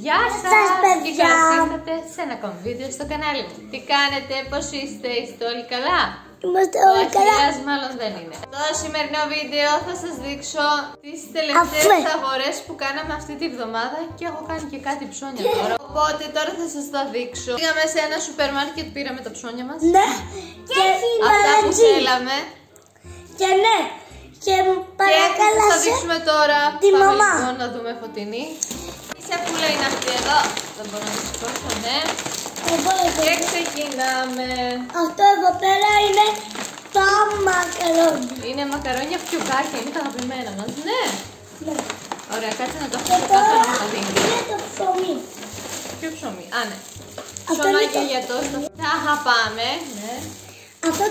Γεια σας παιδιά! Και καλώς ήρθατε σε ένα ακόμη βίντεο στο κανάλι μου. Τι κάνετε, πώς είστε όλοι καλά? Είμαστε όλοι καλά. Αχιλιάς μάλλον δεν είναι. Στο σημερινό βίντεο θα σας δείξω τις τελευταίες αγορές που κάναμε αυτή τη βδομάδα και έχω κάνει και κάτι ψώνια τώρα. Οπότε τώρα θα σας τα δείξω. Πήγαμε σε ένα σούπερ μάρκετ, πήραμε τα ψώνια μας. Ναι, και αυτά που θέλαμε. Και ναι, και παρακαλάσε θα δείξουμε τώρα τη μαμά. Λοιπόν, να δούμε Φωτεινή. Η σακούλα είναι αυτή εδώ. Δεν μπορώ να τη σηκώσω, ναι. Και ξεκινάμε. Αυτό εδώ πέρα είναι τα μακαρόνια. Είναι μακαρόνια φτιουκάκια, είναι τα αγαπημένα μας, ναι. Ναι. Ωραία, κάτσε να το Και αφήσω κάτω τώρα να τα δίνει. είναι το ψωμί. Ποιο ψωμί, α ναι. Αυτό Ψωμάκι είναι το- για τόστο. Τα αγαπάμε, ναι. Αυτό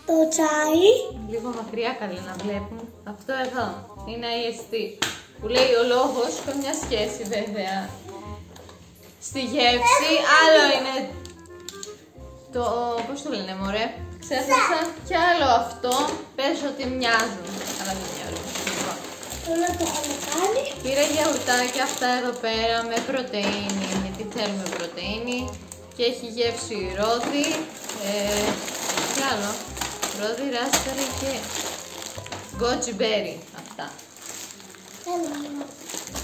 το τσάι. Λίγο μακριά καλή να βλέπουν. Αυτό εδώ είναι IST που λέει ο λόγος, καμιά σχέση βέβαια στη γεύση. Άλλο είναι το, πώς το λένε μωρέ, ξέχασα, κι άλλο αυτό, πες ότι μοιάζουν, αλλά δεν μοιάζουν. Λοιπόν. Όλα το έχω κάνει. Πήρα γιαουρτάκια αυτά εδώ πέρα με πρωτεΐνη, γιατί θέλουμε πρωτεΐνη και έχει γεύση ρόδι, τι άλλο, ρόδι, ράσπερι και γκότζι μπέρι, αυτά.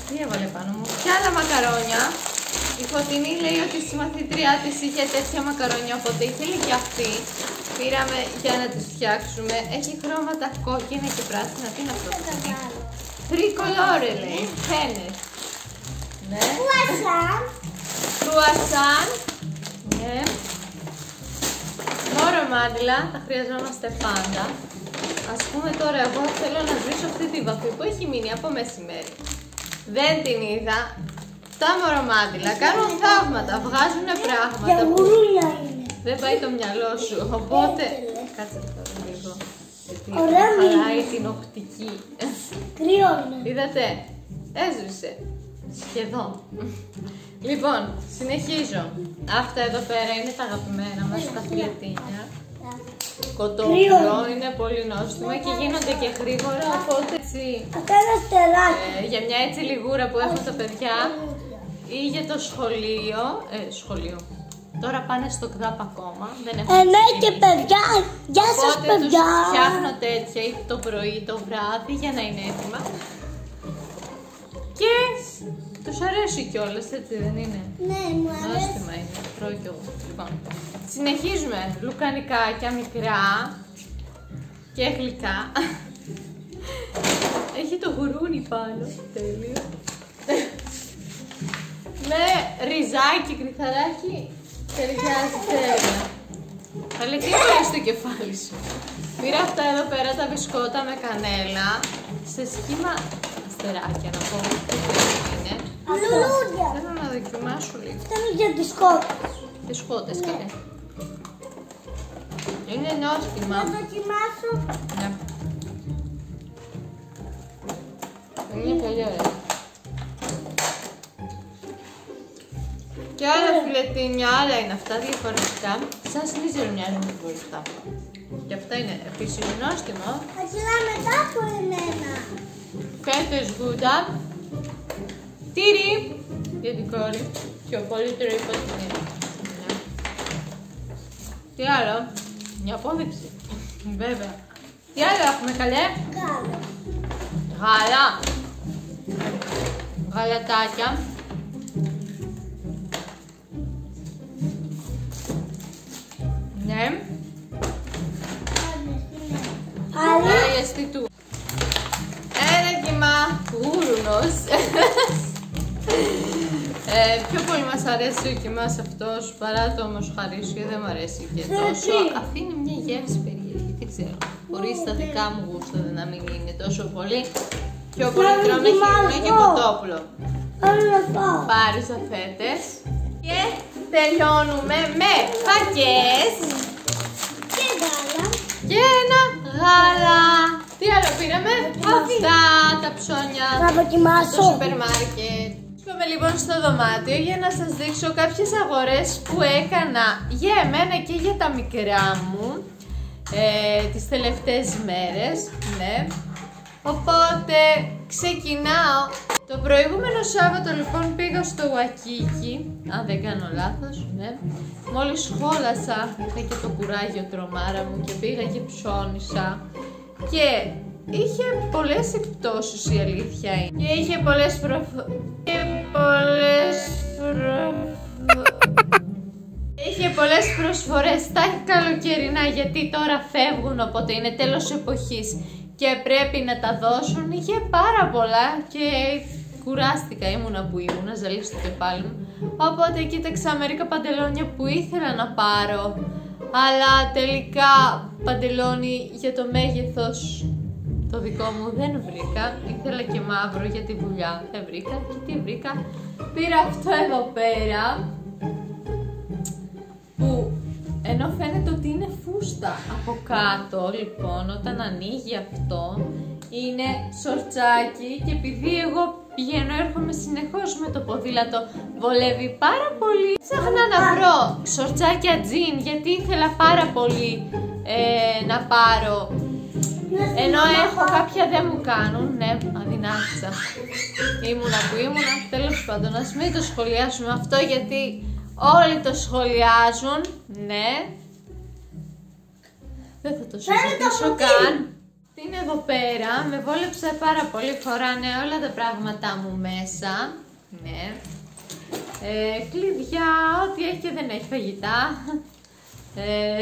Τι έβαλε πάνω μου, και άλλα μακαρόνια. Η Φωτεινή λέει ότι στη μαθήτριά της είχε τέτοια μακαρόνια, οπότε ήθελε και αυτή. Πήραμε για να τις φτιάξουμε, έχει χρώματα κόκκινα και πράσινα, τι είναι αυτό? Τρικολόρε λέει, φαίνες. Ναι. Κρουασάν. Ναι. Μόρο μάντιλα, τα χρειαζόμαστε πάντα. Ας πούμε τώρα εγώ θέλω να σβήσω αυτή τη βαφή που έχει μείνει από μεσημέρι. Δεν την είδα. Τα μωρομάντιλα κάνουν θαύματα, βγάζουν πράγματα Για που γουρούλια είναι. δεν πάει το μυαλό σου. Οπότε, κάτσε τώρα λίγο. Ωραία Γιατί χαλάει την οπτική. Κρύο είναι. Είδατε, έσβησε. Σχεδόν. Λοιπόν, συνεχίζω. Αυτά εδώ πέρα είναι τα αγαπημένα μας, τα φιλετίνια. Κοτόπουλο, είναι πολύ νόστιμα και γίνονται και γρήγορα, οπότε έτσι, Αυτό είναι στεράκι. για μια έτσι λιγούρα που έχουν τα παιδιά ή για το σχολείο. Τώρα πάνε στο ΚΔΑΠ ακόμα, δεν έχουν Ναι και ξεκινήσει. παιδιά, γεια σας Οπότε παιδιά. τους φτιάχνω τέτοια ή το πρωί ή το βράδυ για να είναι έτοιμα. Και τους αρέσει κιόλας, έτσι δεν είναι? Ναι, μου αρέσει. Νόστιμα είναι, τρώω κι εγώ. Λοιπόν, συνεχίζουμε. Λουκανικάκια μικρά και γλυκά. Έχει το γουρούνι πάνω, τέλειο. Με ριζάκι, κρυθαράκι, ταιριάζει τέλεια. Αλλά τι είναι στο κεφάλι σου? Πήρα αυτά εδώ πέρα τα μπισκότα με κανέλα σε σχήμα αστεράκια, να πω τι είναι. Λουλούδια. Θέλω να δοκιμάσω λίγο. Αυτό είναι για τις κότες. Τις σκότες καλέ. Είναι νόστιμα. Να δοκιμάσω. Ναι. Είναι πολύ ωραία. Και άλλα φιλετίνια, άλλα είναι αυτά διαφορετικά. Σαν σνίζερ μοιάζουν διαφορετικά. Και αυτά είναι επίσης νόστιμα. Αρχιλά μετά από εμένα. Φέτος γούτα. Τύρι για την κόρη. Πιο πολύ τρώει από την είναι. Ναι. Τι άλλο? Μια απόδειξη. Βέβαια. Τι άλλο έχουμε καλέ? Καλό. Γάλα. Γαλατάκια. Ναι. Αλλά Esti του. Ένα κύμα γούρουνος. Πιο πολύ μας αρέσει ο κιμάς αυτός παρά το μοσχαρίσιο, δεν μου αρέσει και τόσο. Αφήνει μια γεύση περίεργη, δεν ξέρω. Χωρίς τα δικά μου γούστα να μην είναι τόσο πολύ. Πιο πολύ τρώμε χοιρινό και κοτόπουλο. θέλω να πάω. Παρισαφέτες. Και τελειώνουμε με φακές Και γάλα. και ένα γάλα. Τι άλλο πήραμε? Αυτά τα ψώνια Να στο δοκιμάσω. σούπερ μάρκετ. Πάμε λοιπόν στο δωμάτιο για να σας δείξω κάποιες αγορές που έκανα για εμένα και για τα μικρά μου τις τελευταίες μέρες. Ναι. Οπότε Ξεκινάω. Το προηγούμενο Σάββατο λοιπόν πήγα στο Waikiki, αν δεν κάνω λάθος, ναι. Μόλις σχόλασα, είχα και το κουράγιο τρομάρα μου και πήγα και ψώνισα. Και είχε πολλές εκπτώσεις η αλήθεια είναι. Και είχε πολλές προσφορές στα καλοκαιρινά, γιατί τώρα φεύγουν, οπότε είναι τέλος εποχής και πρέπει να τα δώσουν. Είχε πάρα πολλά και κουράστηκα, ήμουνα που ήμουνα, ζαλίστηκε το κεφάλι μου. Οπότε κοίταξα μερικά παντελόνια που ήθελα να πάρω, αλλά τελικά παντελόνι για το μέγεθος το δικό μου δεν βρήκα. Ήθελα και μαύρο για τη δουλειά, δεν βρήκα. Και τι βρήκα? Πήρα αυτό εδώ πέρα, που ενώ φαίνεται ότι είναι φούστα από κάτω, λοιπόν, όταν ανοίγει αυτό, είναι σορτσάκι και επειδή εγώ πηγαίνω, έρχομαι συνεχώς με το ποδήλατο, βολεύει πάρα πολύ. Ψάχνα να βρω σορτσάκια τζιν, γιατί ήθελα πάρα πολύ να πάρω, ενώ έχω κάποια δεν μου κάνουν, ναι, αδυνάτησα. Ήμουνα που ήμουνα, τέλος πάντων, ας μην το σχολιάσουμε αυτό, γιατί όλοι το σχολιάζουν, ναι. Δεν θα το συζητήσω καν. Τι είναι εδώ πέρα, με βόλεψε πάρα πολύ, χωράνε όλα τα πράγματά μου μέσα, ναι. Κλειδιά, ό,τι έχει και δεν έχει φαγητά.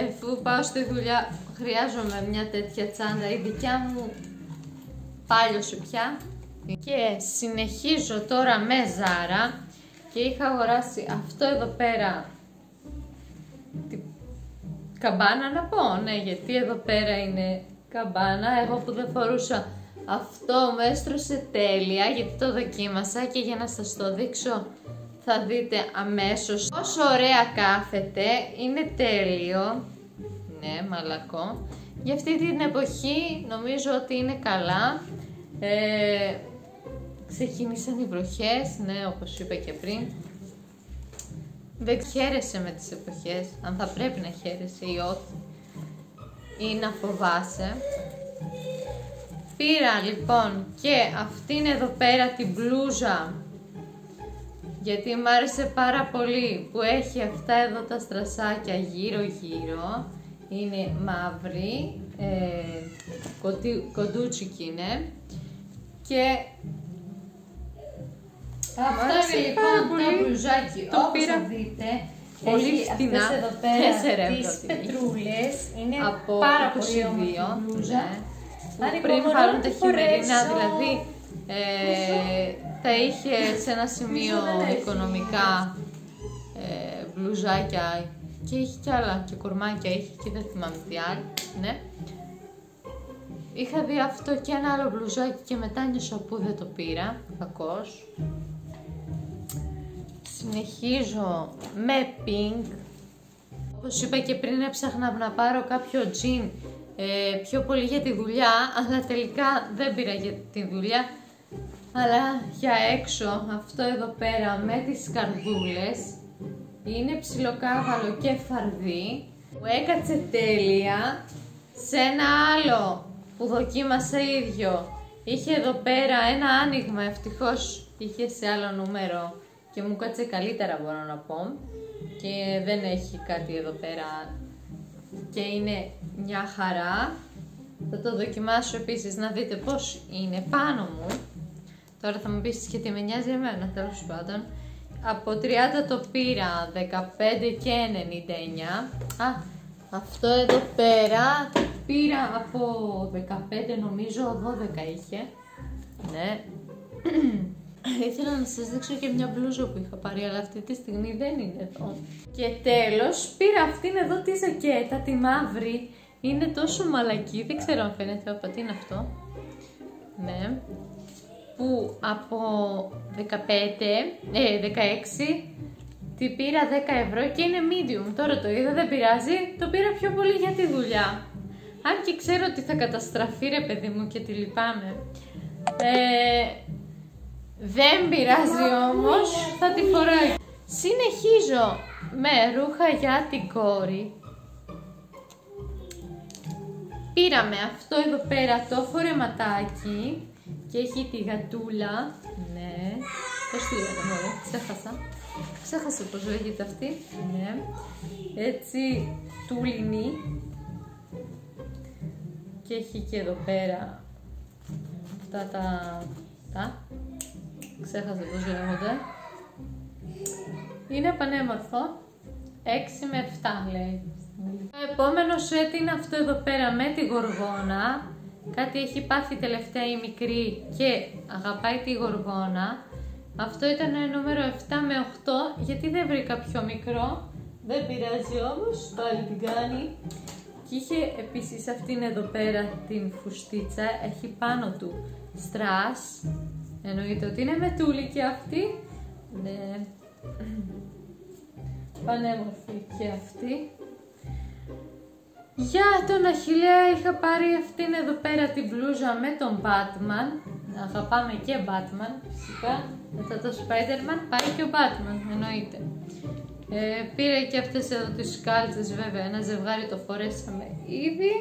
Αφού πάω στη δουλειά χρειάζομαι μια τέτοια τσάντα, η δικιά μου πάλιωσε πια. Και συνεχίζω τώρα με Ζάρα και είχα αγοράσει αυτό εδώ πέρα, καμπάνα να πω, ναι, γιατί εδώ πέρα είναι καμπάνα. Εγώ που δεν φορούσα αυτό με έστρωσε τέλεια, γιατί το δοκίμασα και για να σας το δείξω θα δείτε αμέσως πόσο ωραία κάθεται, είναι τέλειο, ναι, μαλακό. Για αυτή την εποχή νομίζω ότι είναι καλά. Ξεκίνησαν οι βροχές, ναι, όπως είπα και πριν. Δεν χαίρεσαι με τις εποχές, αν θα πρέπει να χαίρεσαι ή όχι, ή να φοβάσαι. Πήρα λοιπόν και αυτήν εδώ πέρα την μπλούζα, γιατί μ' άρεσε πάρα πολύ που έχει αυτά εδώ τα στρασάκια γύρω γύρω. Είναι μαύρη, κοντούτσικη είναι. Και αυτό είναι λοιπόν το μπλουζάκι, το όπως πήρα, θα δείτε. Πολύ φτηνά, 4 ευρώ τις πετρούλες, είναι από πάρα πολύ όμορφη μπλούζα. Ναι. Πριν πάρουν τα χειμερινά, δηλαδή τα είχε σε ένα σημείο οικονομικά μπλουζάκια και είχε κι άλλα και κορμάκια είχε και δεν θυμάμαι τι άλλο, ναι. Είχα δει αυτό και ένα άλλο μπλουζάκι και μετά νιώσα που δεν το πήρα, κακώς. Συνεχίζω με pink. Όπως είπα και πριν, έψαχνα να πάρω κάποιο jean πιο πολύ για τη δουλειά, αλλά τελικά δεν πήρα για τη δουλειά, αλλά για έξω. Αυτό εδώ πέρα με τις καρδούλες είναι ψιλοκάβαλο και φαρδί, που έκατσε τέλεια. Σε ένα άλλο που δοκίμασα ίδιο, είχε εδώ πέρα ένα άνοιγμα, ευτυχώς είχε σε άλλο νούμερο και μου κάτσε καλύτερα, μπορώ να πω, και δεν έχει κάτι εδώ πέρα και είναι μια χαρά. Θα το δοκιμάσω επίσης να δείτε πως είναι πάνω μου. Τώρα θα μου πεις γιατί με νοιάζει εμένα, τέλος πάντων. Από 30 το πήρα 15 και 99. Αυτό εδώ πέρα το πήρα από 15, νομίζω 12 είχε. Ναι. Ήθελα να σας δείξω και μια μπλούζα που είχα πάρει, αλλά αυτή τη στιγμή δεν είναι εδώ. Και τέλος πήρα αυτήν εδώ τη ζακέτα, τη μαύρη. Είναι τόσο μαλακή, δεν ξέρω αν φαίνεται, όπα, τι είναι αυτό. Ναι. Που από 16 τη πήρα 10 ευρώ και είναι medium. Τώρα το είδα, δεν πειράζει, το πήρα πιο πολύ για τη δουλειά. Αν και ξέρω ότι θα καταστραφεί, ρε παιδί μου, και τη λυπάμαι. Δεν πειράζει όμως, θα τη φοράει. Συνεχίζω με ρούχα για την κόρη. Πήραμε αυτό εδώ πέρα το φορεματάκι. Και έχει τη γατούλα. Ναι. Πώς τη λέγαμε, μωρέ, ξέχασα πώς λέγεται αυτή. Ναι. Έτσι τούλινη. Και έχει και εδώ πέρα αυτά τα ξέχασα πώς λέγονται. Είναι πανέμορφο. 6 με 7 λέει. Το επόμενο σετ είναι αυτό εδώ πέρα με τη γοργόνα. Κάτι έχει πάθει τελευταία η μικρή και αγαπάει τη γοργόνα. Αυτό ήταν νούμερο 7 με 8, γιατί δεν βρήκα πιο μικρό. Δεν πειράζει όμως, πάλι την κάνει. Και είχε επίσης αυτήν εδώ πέρα την φουστίτσα, έχει πάνω του στρας. Εννοείται ότι είναι μετούλη και αυτή. Ναι. Πανέμορφη και αυτή. Για τον Αχιλλέα είχα πάρει αυτήν εδώ πέρα την μπλούζα με τον Batman. Αγαπάμε και Batman φυσικά. Μετά το Spider-Man πάει και ο Batman, εννοείται. Πήρα και αυτές εδώ τις κάλτσες, βέβαια ένα ζευγάρι το φορέσαμε ήδη.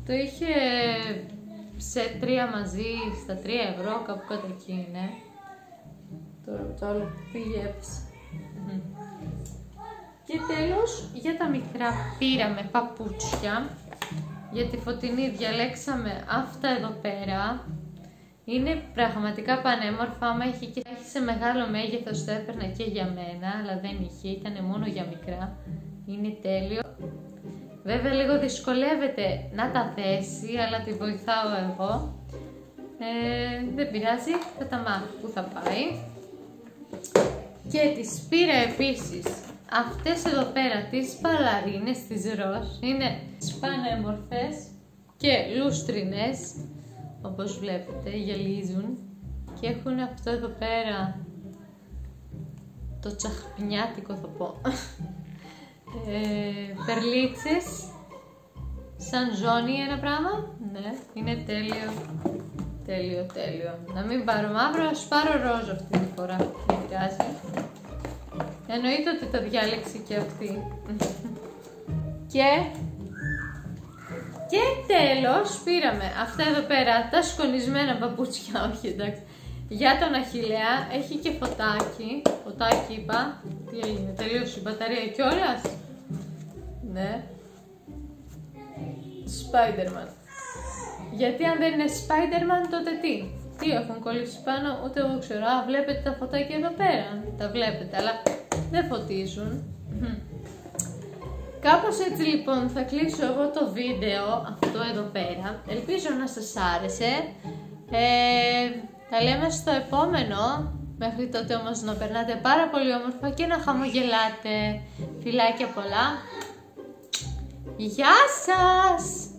Το είχε σε 3 μαζί, στα 3 ευρώ, κάπου κάτω εκεί είναι. Το άλλο πήγε έψη. Και τέλος, για τα μικρά πήραμε παπούτσια. Για τη Φωτεινή διαλέξαμε αυτά εδώ πέρα. Είναι πραγματικά πανέμορφα, άμα έχει και έχει σε μεγάλο μέγεθος το έπαιρνα και για μένα, αλλά δεν είχε, ήταν μόνο για μικρά. Είναι τέλειο. Βέβαια λίγο δυσκολεύεται να τα θέσει, αλλά τη βοηθάω εγώ. Δεν πειράζει, θα τα μάθω που θα πάει. Και τις πήρα επίσης αυτές εδώ πέρα τις μπαλαρίνες της ροζ. Είναι πανέμορφες και λούστρινες, όπως βλέπετε, γυαλίζουν και έχουν αυτό εδώ πέρα το τσαχπινιάτικο θα πω. Περλίτσες σαν ζώνη ένα πράγμα. Ναι, είναι τέλειο. Τέλειο. Να μην πάρω μαύρο, ας πάρω ροζ αυτή τη φορά. Δεν πειράζει. Εννοείται ότι το διάλεξε και αυτή. Και τέλος πήραμε αυτά εδώ πέρα τα σκονισμένα παπούτσια. Όχι, εντάξει. Για τον Αχιλλέα έχει και φωτάκι. Φωτάκι είπα. Τι έγινε, τελείωσε η μπαταρία κιόλας. Ναι. Spider-Man. Γιατί αν δεν είναι Spider-Man τότε τι έχουν κολλήσει πάνω, ούτε εγώ ξέρω. Βλέπετε τα φωτάκια εδώ πέρα. Τα βλέπετε, αλλά δεν φωτίζουν. Κάπως έτσι λοιπόν θα κλείσω εγώ το βίντεο αυτό εδώ πέρα. Ελπίζω να σας άρεσε. Τα λέμε στο επόμενο. Μέχρι τότε όμως να περνάτε πάρα πολύ όμορφα και να χαμογελάτε. Φιλάκια πολλά. Γεια σας!